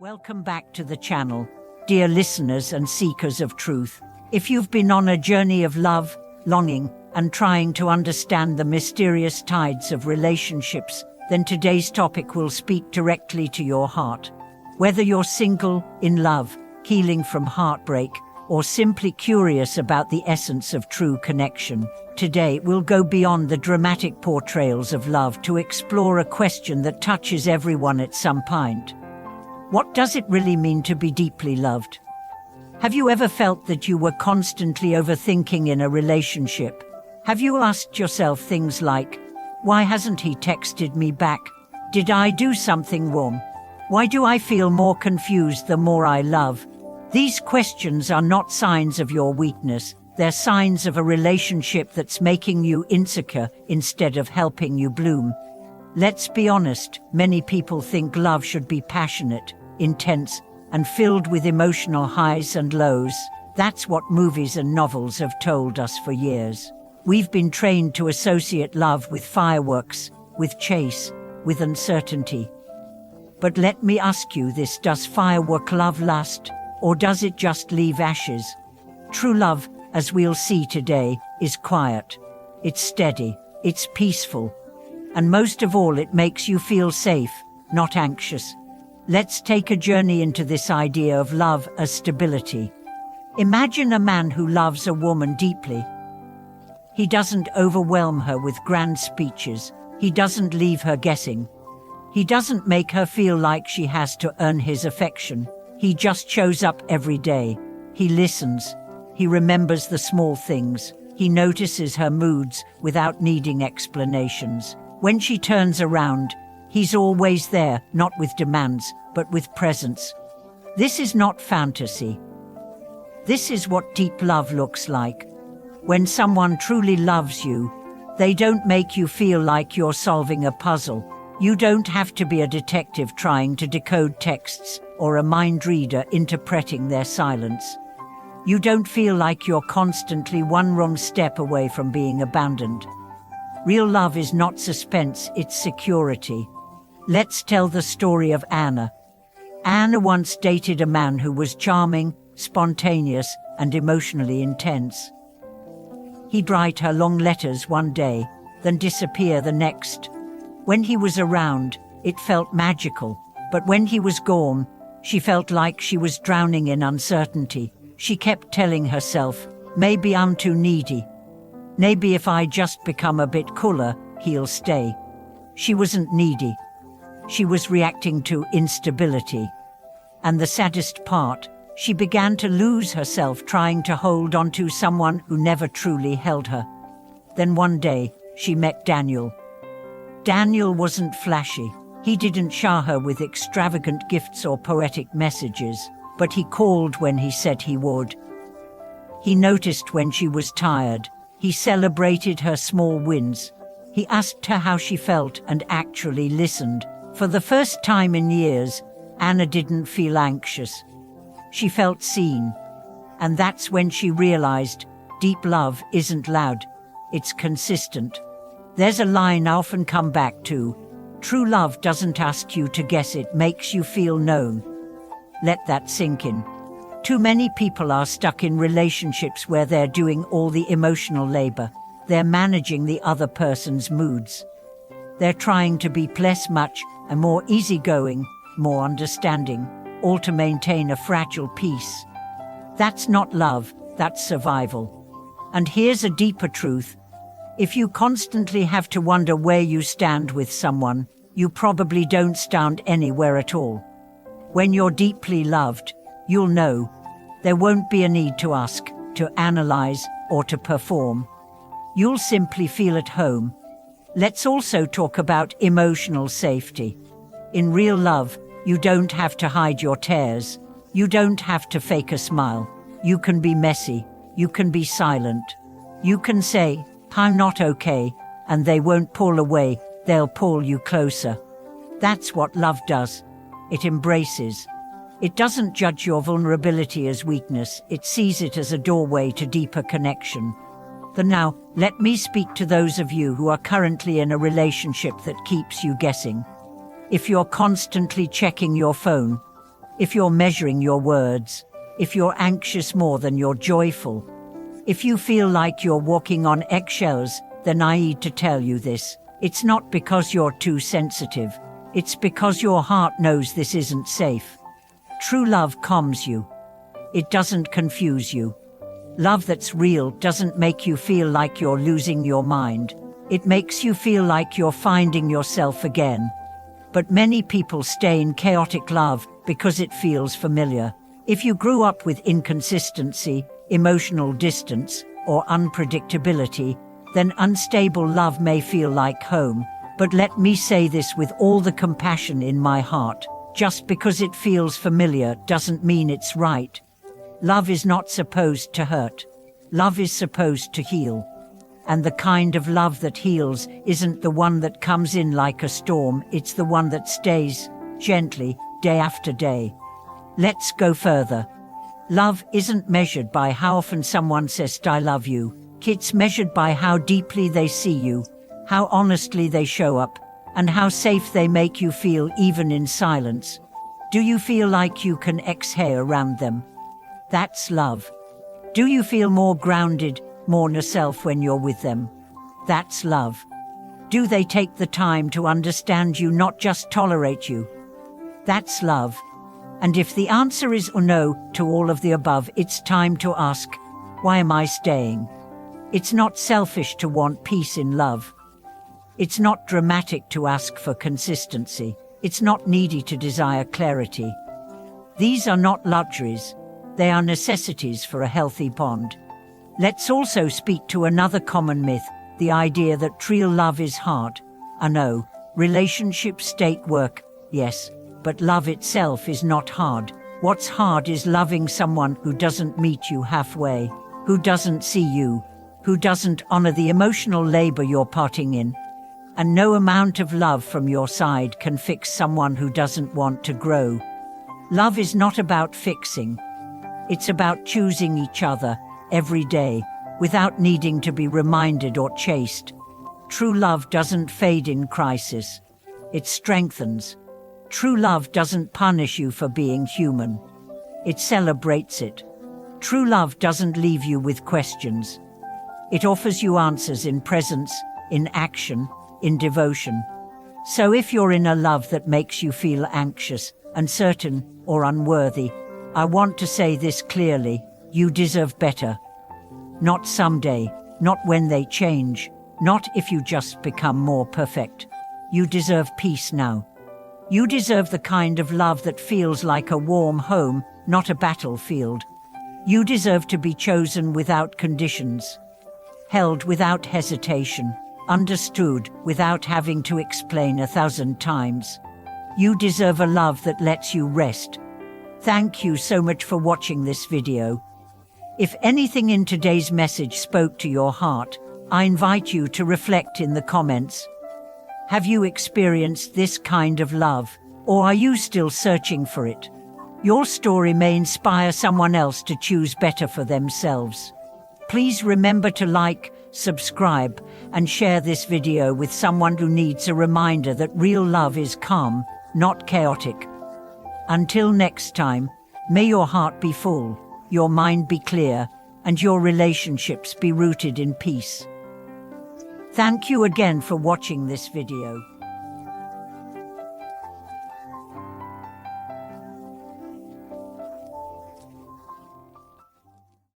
Welcome back to the channel, dear listeners and seekers of truth. If you've been on a journey of love, longing, and trying to understand the mysterious tides of relationships, then today's topic will speak directly to your heart. Whether you're single, in love, healing from heartbreak, or simply curious about the essence of true connection, today we'll go beyond the dramatic portrayals of love to explore a question that touches everyone at some point. What does it really mean to be deeply loved? Have you ever felt that you were constantly overthinking in a relationship? Have you asked yourself things like, why hasn't he texted me back? Did I do something wrong? Why do I feel more confused the more I love? These questions are not signs of your weakness, they're signs of a relationship that's making you insecure instead of helping you bloom. Let's be honest, many people think love should be passionate, intense, and filled with emotional highs and lows. That's what movies and novels have told us for years. We've been trained to associate love with fireworks, with chase, with uncertainty. But let me ask you this, does firework love last, or does it just leave ashes? True love, as we'll see today, is quiet. It's steady, it's peaceful. And most of all, it makes you feel safe, not anxious. Let's take a journey into this idea of love as stability. Imagine a man who loves a woman deeply. He doesn't overwhelm her with grand speeches. He doesn't leave her guessing. He doesn't make her feel like she has to earn his affection. He just shows up every day. He listens. He remembers the small things. He notices her moods without needing explanations. When she turns around, he's always there, not with demands, but with presence. This is not fantasy. This is what deep love looks like. When someone truly loves you, they don't make you feel like you're solving a puzzle. You don't have to be a detective trying to decode texts or a mind reader interpreting their silence. You don't feel like you're constantly one wrong step away from being abandoned. Real love is not suspense, it's security. Let's tell the story of Anna. Anna once dated a man who was charming, spontaneous, and emotionally intense. He'd write her long letters one day, then disappear the next. When he was around, it felt magical, but when he was gone, she felt like she was drowning in uncertainty. She kept telling herself, maybe I'm too needy. Maybe if I just become a bit cooler, he'll stay. She wasn't needy. She was reacting to instability. And the saddest part, she began to lose herself trying to hold on to someone who never truly held her. Then one day, she met Daniel. Daniel wasn't flashy. He didn't shower her with extravagant gifts or poetic messages, but he called when he said he would. He noticed when she was tired. He celebrated her small wins. He asked her how she felt and actually listened. For the first time in years, Anna didn't feel anxious. She felt seen. And that's when she realized deep love isn't loud, it's consistent. There's a line I often come back to. True love doesn't ask you to guess, it makes you feel known. Let that sink in. Too many people are stuck in relationships where they're doing all the emotional labor. They're managing the other person's moods. They're trying to be less much and more easygoing, more understanding, all to maintain a fragile peace. That's not love, that's survival. And here's a deeper truth. If you constantly have to wonder where you stand with someone, you probably don't stand anywhere at all. When you're deeply loved, you'll know. There won't be a need to ask, to analyze, or to perform. You'll simply feel at home. Let's also talk about emotional safety. In real love, you don't have to hide your tears. You don't have to fake a smile. You can be messy. You can be silent. You can say, I'm not okay, and they won't pull away, they'll pull you closer. That's what love does. It embraces. It doesn't judge your vulnerability as weakness, it sees it as a doorway to deeper connection. Now, let me speak to those of you who are currently in a relationship that keeps you guessing. If you're constantly checking your phone, if you're measuring your words, if you're anxious more than you're joyful, if you feel like you're walking on eggshells, then I need to tell you this. It's not because you're too sensitive. It's because your heart knows this isn't safe. True love calms you. It doesn't confuse you. Love that's real doesn't make you feel like you're losing your mind. It makes you feel like you're finding yourself again. But many people stay in chaotic love because it feels familiar. If you grew up with inconsistency, emotional distance, or unpredictability, then unstable love may feel like home. But let me say this with all the compassion in my heart. Just because it feels familiar doesn't mean it's right. Love is not supposed to hurt. Love is supposed to heal. And the kind of love that heals isn't the one that comes in like a storm, it's the one that stays, gently, day after day. Let's go further. Love isn't measured by how often someone says, "I love you." It's measured by how deeply they see you, how honestly they show up, and how safe they make you feel even in silence. Do you feel like you can exhale around them? That's love. Do you feel more grounded, more yourself when you're with them? That's love. Do they take the time to understand you, not just tolerate you? That's love. And if the answer is no to all of the above, it's time to ask, why am I staying? It's not selfish to want peace in love. It's not dramatic to ask for consistency. It's not needy to desire clarity. These are not luxuries. They are necessities for a healthy bond. Let's also speak to another common myth, the idea that real love is hard. I know, relationships take work, yes, but love itself is not hard. What's hard is loving someone who doesn't meet you halfway, who doesn't see you, who doesn't honor the emotional labor you're putting in. And no amount of love from your side can fix someone who doesn't want to grow. Love is not about fixing. It's about choosing each other every day without needing to be reminded or chased. True love doesn't fade in crisis. It strengthens. True love doesn't punish you for being human. It celebrates it. True love doesn't leave you with questions. It offers you answers in presence, in action, in devotion. So if you're in a love that makes you feel anxious, uncertain, or unworthy, I want to say this clearly: you deserve better. Not someday, not when they change, not if you just become more perfect. You deserve peace now. You deserve the kind of love that feels like a warm home, not a battlefield. You deserve to be chosen without conditions, held without hesitation, understood without having to explain 1,000 times. You deserve a love that lets you rest. Thank you so much for watching this video. If anything in today's message spoke to your heart, I invite you to reflect in the comments. Have you experienced this kind of love, or are you still searching for it? Your story may inspire someone else to choose better for themselves. Please remember to like, subscribe, and share this video with someone who needs a reminder that real love is calm, not chaotic. Until next time, may your heart be full, your mind be clear, and your relationships be rooted in peace. Thank you again for watching this video.